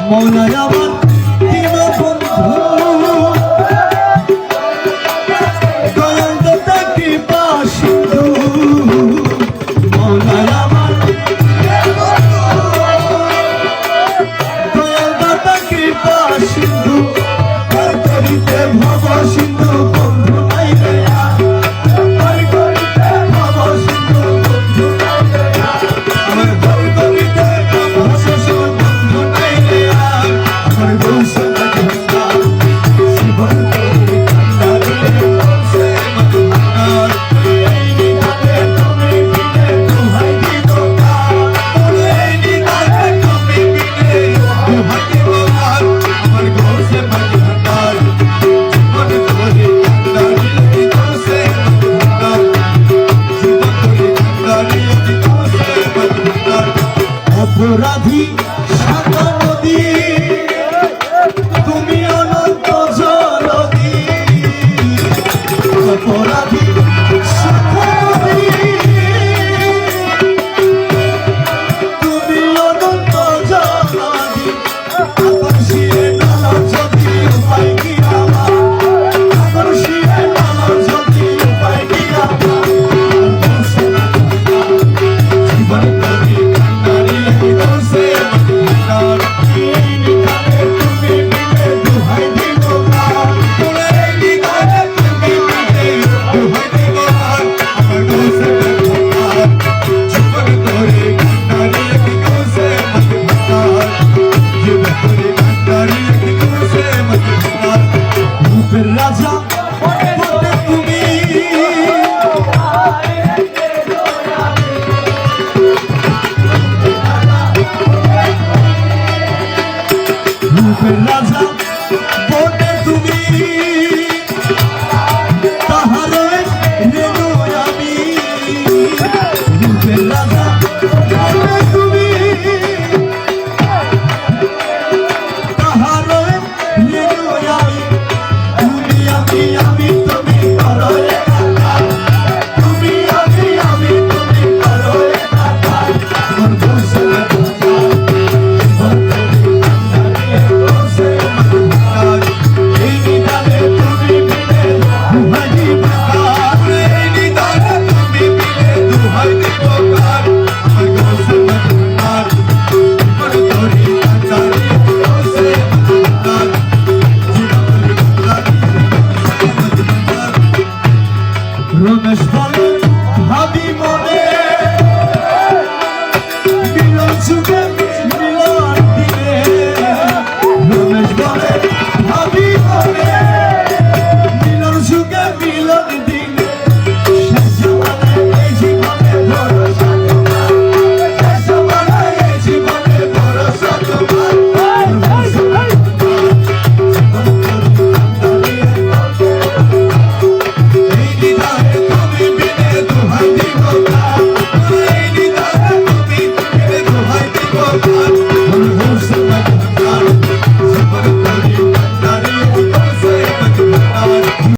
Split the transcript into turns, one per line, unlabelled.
মৌলাই আমার দীনবন্ধু দয়াল দাতা কৃপা সিন্ধু মৌলাই আমার দয়াল দাতা কৃপা সিন্ধু তার করিতে ভব সিন্ধু বন্ধু নাই রে তার করিতে ভব সিন্ধু বন্ধু নাই রে আমার ভব করিতে ভব সিন্ধু বন্ধু নাই রে আমার বংশ মধুরা জীবন করি কান্দারে বংশে মধুরা এই নিগাতে তুমি বিনে দুহাই দিব এই নিগাতে তুমি বিনে দুহাই দিব আমার বংশে মধুরা জীবন করি কান্দারে বংশে মধুরা জীবন করি কান্দারে বংশে মধুরা অপরাধী সাগর নদী তুমি অনন্ত জলদি অপরাধী সাগর নদী তুমি অনন্ত জলদি আকর্ষিয়ে নানা যদি উপায় কি আমার আকর্ষিয়ে নানা যদি উপায় কি আমার জীবন করি কান্নারি দোষে মধুরার এই নিগাতে তুমি বিনে দুহাই দিব এই নিগাতে তুমি বিনে দুহাই দিব আমার দোষে মধুরার জীবন করি কান্নারি দোষে মধুরার জীবন করি কান্নারি দোষে মধুরার রূপের রাজা বটে তুমি রূপের রাজা